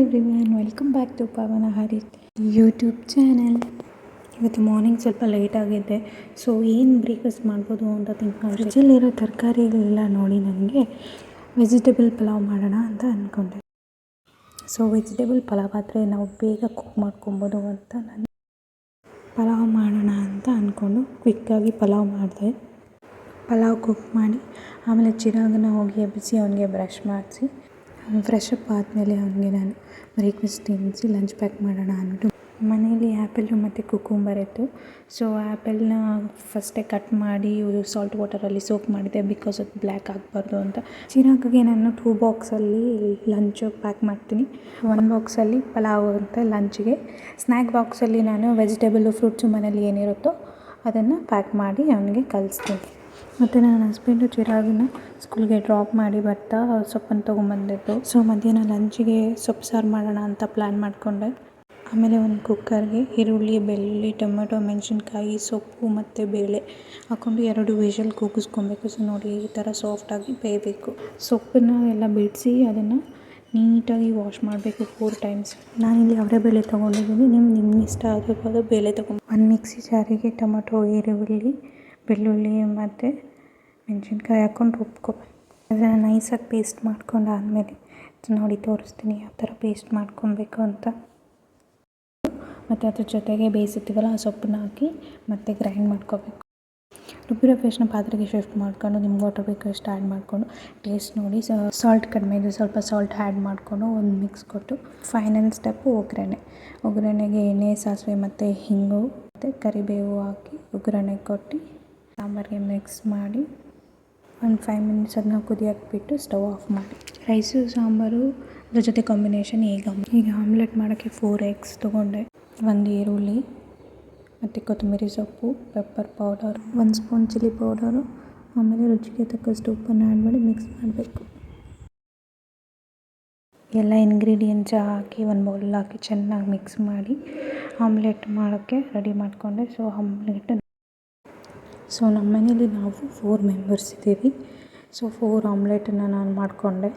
Everyone, welcome back to Pavana Harith YouTube channel. ಇವತ್ತು morning ಸ್ವಲ್ಪ late ಆಗಿದೆ. ಸೊ ಏನು ಬ್ರೇಕ್ಫಾಸ್ಟ್ ಮಾಡ್ಬೋದು ಅಂತ ಥಿಂಕ್ ಮಾಡಿ ಫ್ರಿಜ್ಜಲ್ಲಿರೋ ತರಕಾರಿಗಳೆಲ್ಲ ನೋಡಿ ನನಗೆ ವೆಜಿಟೇಬಲ್ ಪಲಾವ್ ಮಾಡೋಣ ಅಂತ ಅಂದ್ಕೊಂಡೆ. ಸೊ ವೆಜಿಟೇಬಲ್ ಪಲಾವ್ ಆದರೆ ನಾವು ಬೇಗ ಕುಕ್ ಮಾಡ್ಕೊಬೋದು ಅಂತ ನಾನು ಪಲಾವ್ ಮಾಡೋಣ ಅಂತ ಅಂದ್ಕೊಂಡು ಕ್ವಿಕ್ಕಾಗಿ ಪಲಾವ್ ಮಾಡಿದೆ. ಪಲಾವ್ ಕುಕ್ ಮಾಡಿ ಆಮೇಲೆ ಚಿರಾಗನ ಹೋಗಿ ಎಬ್ಬಿಸಿ ಅವನಿಗೆ ಬ್ರಷ್ ಮಾಡಿಸಿ ಫ್ರೆಶ್ ಅಪ್ ಆದಮೇಲೆ ಅವನಿಗೆ ನಾನು ಬ್ರೇಕ್ಫಾಸ್ಟ್ ತಿನ್ನಿಸಿ ಲಂಚ್ ಪ್ಯಾಕ್ ಮಾಡೋಣ ಅಂದ್ಬಿಟ್ಟು ಮನೇಲಿ ಆ್ಯಪಲ್ಲು ಮತ್ತು ಕುಕುಂಬರ್ ಇತ್ತು. ಸೊ ಆ್ಯಪಲ್ನ ಫಸ್ಟೇ ಕಟ್ ಮಾಡಿ ಸಾಲ್ಟ್ ವಾಟರಲ್ಲಿ ಸೋಕ್ ಮಾಡಿದೆ, ಬಿಕಾಸ್ ಅದು ಬ್ಲ್ಯಾಕ್ ಆಗಬಾರ್ದು ಅಂತ. ಚಿರಾಗಿಗೆ ನಾನು 2 ಬಾಕ್ಸಲ್ಲಿ ಲಂಚು ಪ್ಯಾಕ್ ಮಾಡ್ತೀನಿ. 1 ಬಾಕ್ಸಲ್ಲಿ ಪಲಾವ್ ಅಂತ ಲಂಚ್ಗೆ, ಸ್ನ್ಯಾಕ್ ಬಾಕ್ಸಲ್ಲಿ ನಾನು ವೆಜಿಟೇಬಲ್ಲು ಫ್ರೂಟ್ಸು ಮನೇಲಿ ಏನಿರುತ್ತೋ ಅದನ್ನು ಪ್ಯಾಕ್ ಮಾಡಿ ಅವನಿಗೆ ಕಳಿಸ್ತೀನಿ. ಮತ್ತು ನನ್ನ ಹಸ್ಬೆಂಡು ಚಿರಾಗನ್ನ ಸ್ಕೂಲ್ಗೆ ಡ್ರಾಪ್ ಮಾಡಿ ಬರ್ತಾ ಸೊಪ್ಪನ್ನು ತೊಗೊಂಬಂದಿದ್ದು. ಸೊ ಮಧ್ಯಾಹ್ನ ಲಂಚಿಗೆ ಸೊಪ್ಪು ಸಾರು ಮಾಡೋಣ ಅಂತ ಪ್ಲ್ಯಾನ್ ಮಾಡಿಕೊಂಡೆ. ಆಮೇಲೆ ಒಂದು ಕುಕ್ಕರ್ಗೆ ಈರುಳ್ಳಿ, ಬೆಳ್ಳುಳ್ಳಿ, ಟೊಮೆಟೊ, ಮೆಣಸಿನ್ಕಾಯಿ, ಸೊಪ್ಪು ಮತ್ತು ಬೇಳೆ ಹಾಕ್ಕೊಂಡು 2 ವಿಷಲ್ ಕೂಗಿಸ್ಕೊಬೇಕು. ಸೊ ನೋಡಿ ಈ ಥರ ಸಾಫ್ಟಾಗಿ ಬೇಯಬೇಕು. ಸೊಪ್ಪನ್ನು ಎಲ್ಲ ಬಿಡಿಸಿ ಅದನ್ನು ನೀಟಾಗಿ ವಾಶ್ ಮಾಡಬೇಕು 4 ಟೈಮ್ಸ್. ನಾನಿಲ್ಲಿ ಅವರೆಬೇಳೆ ತೊಗೊಂಡಿದ್ದೀನಿ. ನಿಮ್ಮ ಇಷ್ಟ ಆಗಿರ್ಬೋದು ಬೇಳೆ ತೊಗೊಂಡು. ಒಂದು ಮಿಕ್ಸಿ ಜಾರಿಗೆ ಟೊಮೆಟೊ, ಈರುಳ್ಳಿ, ಬೆಳ್ಳುಳ್ಳಿ ಮತ್ತು ಮೆಣಸಿನ್ಕಾಯಿ ಹಾಕ್ಕೊಂಡು ರುಬ್ಕೋಬೇಕು. ಅದನ್ನು ನೈಸಾಗಿ ಪೇಸ್ಟ್ ಮಾಡ್ಕೊಂಡಾದಮೇಲೆ ನೋಡಿ ತೋರಿಸ್ತೀನಿ ಯಾವ ಥರ ಪೇಸ್ಟ್ ಮಾಡ್ಕೊಬೇಕು ಅಂತ. ಮತ್ತು ಅದ್ರ ಜೊತೆಗೆ ಬೇಯಿಸಿರ್ತೀವಲ್ಲ ಆ ಸೊಪ್ಪನ್ನ ಹಾಕಿ ಮತ್ತೆ ಗ್ರೈಂಡ್ ಮಾಡ್ಕೋಬೇಕು. ರುಬ್ಬಿರೋ ಪೇಸ್ಟ್ನ ಪಾತ್ರೆಗೆ ಶಿಫ್ಟ್ ಮಾಡ್ಕೊಂಡು ನಿಮ್ಗೆ ವಾಟರ್ ಬೇಕಷ್ಟು ಆ್ಯಡ್ ಮಾಡಿಕೊಂಡು ಟೇಸ್ಟ್ ನೋಡಿ. ಸಾಲ್ಟ್ ಕಡಿಮೆ ಇದೆ, ಸ್ವಲ್ಪ ಸಾಲ್ಟ್ ಆ್ಯಡ್ ಮಾಡಿಕೊಂಡು ಒಂದು ಮಿಕ್ಸ್ ಕೊಟ್ಟು ಫೈನಲ್ ಸ್ಟೆಪ್ಪು ಒಗ್ಗರಣೆಗೆ ಎಣ್ಣೆ, ಸಾಸಿವೆ ಮತ್ತು ಹಿಂಗು ಮತ್ತು ಕರಿಬೇವು ಹಾಕಿ ಒಗ್ಗರಣೆ ಕೊಟ್ಟು ಸಾಂಬಾರಿಗೆ ಮಿಕ್ಸ್ ಮಾಡಿ ಒಂದು 5 ಮಿನಿಟ್ಸ್ ಅದನ್ನ ಕುದಿಯೋಕೆ ಬಿಟ್ಟು ಸ್ಟವ್ ಆಫ್ ಮಾಡಿ. ರೈಸು, ಸಾಂಬಾರು ಅದ್ರ ಜೊತೆ ಕಾಂಬಿನೇಷನ್ ಈಗ ಆಮ್ಲೆಟ್ ಮಾಡೋಕ್ಕೆ 4 ಎಗ್ಸ್ ತೊಗೊಂಡೆ, 1 ಈರುಳ್ಳಿ ಮತ್ತು ಕೊತ್ತಂಬರಿ ಸೊಪ್ಪು, pepper powder, 1 spoon chilli powder, ಆಮೇಲೆ ರುಚಿಗೆ ತಕ್ಕಷ್ಟು ಉಪ್ಪನ್ನು ಆ್ಯಡ್ ಮಾಡಿ ಮಿಕ್ಸ್ ಮಾಡಬೇಕು. ಎಲ್ಲ ಇಂಗ್ರೀಡಿಯೆಂಟ್ಸ್ ಹಾಕಿ ಒಂದು ಬೌಲ್ ಹಾಕಿ ಚೆನ್ನಾಗಿ ಮಿಕ್ಸ್ ಮಾಡಿ ಆಮ್ಲೆಟ್ ಮಾಡೋಕ್ಕೆ ರೆಡಿ ಮಾಡಿಕೊಂಡೆ. ಸೊ ನಮ್ಮ ಮನೇಲಿ ನಾವು 4 ಮೆಂಬರ್ಸ್ ಇದ್ದೀವಿ. ಸೊ 4 ಆಮ್ಲೆಟನ್ನು ನಾನು ಮಾಡಿಕೊಂಡೆ.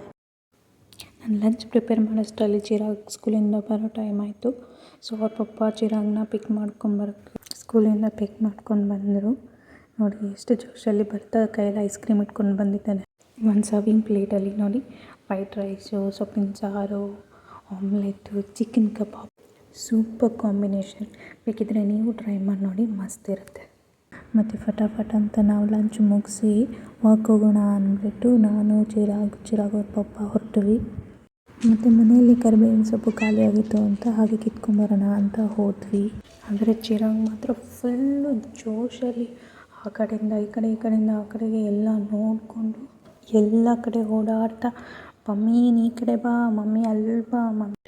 ನಾನು ಲಂಚ್ ಪ್ರಿಪೇರ್ ಮಾಡೋಷ್ಟರಲ್ಲಿ ಚಿರಾಗ್ ಸ್ಕೂಲಿಂದ ಬರೋ ಟೈಮ್ ಆಯಿತು. ಸೊ ಅವ್ರ ಪಪ್ಪ ಚಿರಾಗ್ನ ಪಿಕ್ ಸ್ಕೂಲಿಂದ ಪಿಕ್ ಮಾಡ್ಕೊಂಡು ಬಂದರು. ನೋಡಿ ಎಷ್ಟು ಜೋಶಲ್ಲಿ ಬರ್ತಾ ಕೈಯಲ್ಲಿ ಐಸ್ ಕ್ರೀಮ್ ಇಟ್ಕೊಂಡು ಬಂದಿದ್ದಾನೆ. ಒಂದು ಸರ್ವಿಂಗ್ ಪ್ಲೇಟಲ್ಲಿ ನೋಡಿ ವೈಟ್ ರೈಸು, ಸೊಪ್ಪಿನ ಸಾರು, ಆಮ್ಲೆಟ್ಟು, ಚಿಕನ್ ಕಬಾಬ್, ಸೂಪರ್ ಕಾಂಬಿನೇಷನ್. ಬೇಕಿದ್ದರೆ ನೀವು ಟ್ರೈ ಮಾಡಿ ನೋಡಿ, ಮಸ್ತ್ ಇರುತ್ತೆ. ಮತ್ತು ಫಟಾಫಟ್ ಅಂತ ನಾವು ಲಂಚ್ ಮುಗಿಸಿ ವಾಕ್ ಹೋಗೋಣ ಅಂದ್ಬಿಟ್ಟು ನಾನು ಚಿರಾಗ್ ಅವ್ರ ಪಪ್ಪ ಹೊರಟ್ವಿ. ಮತ್ತು ಮನೆಯಲ್ಲಿ ಕರಿಬೇವಿನ ಸೊಪ್ಪು ಖಾಲಿಯಾಗಿತ್ತು ಅಂತ ಹಾಗೆ ಕಿತ್ಕೊಂಬರೋಣ ಅಂತ ಹೋದ್ವಿ. ಆದರೆ ಚಿರಾಗ್ ಮಾತ್ರ ಫುಲ್ಲು ಜೋಶಲ್ಲಿ ಆ ಕಡೆಯಿಂದ ಈ ಕಡೆಯಿಂದ ಆ ಕಡೆಗೆ ಎಲ್ಲ ನೋಡಿಕೊಂಡು ಎಲ್ಲ ಕಡೆ ಓಡಾಡ್ತಾ, ಮಮ್ಮಿ ಈ ಕಡೆ ಬಾ, ಮಮ್ಮಿ ಅಲ್ಲಿ ಬಾ, ಮಮ್ಮಿ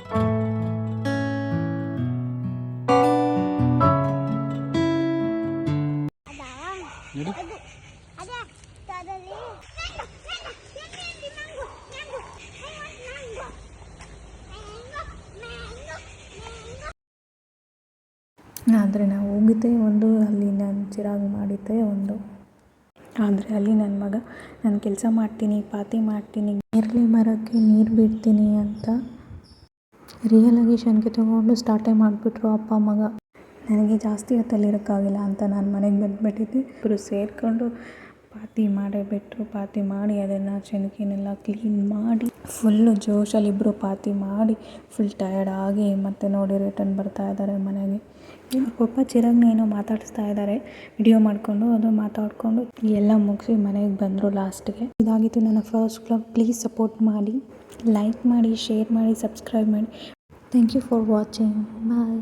ಆದರೆ ನಾವು ಹೋಗಿದ್ದೆ ಒಂದು, ಅಲ್ಲಿ ನಾನು ಚಿರಾಗ್ ಮಾಡಿದ್ದೆ ಒಂದು. ಆದರೆ ಅಲ್ಲಿ ನನ್ನ ಮಗ ನಾನು ಕೆಲಸ ಮಾಡ್ತೀನಿ, ಪಾತಿ ಮಾಡ್ತೀನಿ, ನೇರಳೆ ಮರಕ್ಕೆ ನೀರು ಬಿಡ್ತೀನಿ ಅಂತ ರಿಯಲಾಗಿ ಶಂಕೆ ತೊಗೊಂಡು ಸ್ಟಾರ್ಟೇ ಮಾಡಿಬಿಟ್ರು ಅಪ್ಪ ಮಗ. ನನಗೆ ಜಾಸ್ತಿ ಹೊತ್ತಲ್ಲಿರೋಕ್ಕಾಗಿಲ್ಲ ಅಂತ ನಾನು ಮನೆಗೆ ಬಂದುಬಿಟ್ಟಿದ್ದೆ. ಇಬ್ಬರು ಸೇರಿಕೊಂಡು ಪಾತಿ ಮಾಡೇ ಬಿಟ್ಟರು. ಪಾತಿ ಮಾಡಿ ಅದನ್ನು ಶನಕಿನೆಲ್ಲ ಕ್ಲೀನ್ ಮಾಡಿ ಫುಲ್ಲು ಜೋಶಲ್ಲಿ ಇಬ್ಬರು ಪಾತಿ ಮಾಡಿ ಫುಲ್ ಟಯರ್ಡ್ ಆಗಿ ಮತ್ತೆ ನೋಡಿ ರಿಟರ್ನ್ ಬರ್ತಾ ಇದ್ದಾರೆ ಮನೆಗೆ. ಪಪ್ಪ ಚಿರಾಗ್ನ ಏನೋ ಮಾತಾಡಿಸ್ತಾ ಇದ್ದಾರೆ ವಿಡಿಯೋ ಮಾಡಿಕೊಂಡು. ಅದು ಮಾತಾಡಿಕೊಂಡು ಎಲ್ಲ ಮುಗಿಸಿ ಮನೆಗೆ ಬಂದರು ಲಾಸ್ಟ್ಗೆ. ಇದಾಗಿತ್ತು ನನ್ನ ಫಸ್ಟ್ ವ್ಲಾಗ್. ಪ್ಲೀಸ್ ಸಪೋರ್ಟ್ ಮಾಡಿ, ಲೈಕ್ ಮಾಡಿ, ಶೇರ್ ಮಾಡಿ, ಸಬ್ಸ್ಕ್ರೈಬ್ ಮಾಡಿ. Thank you for watching. Bye.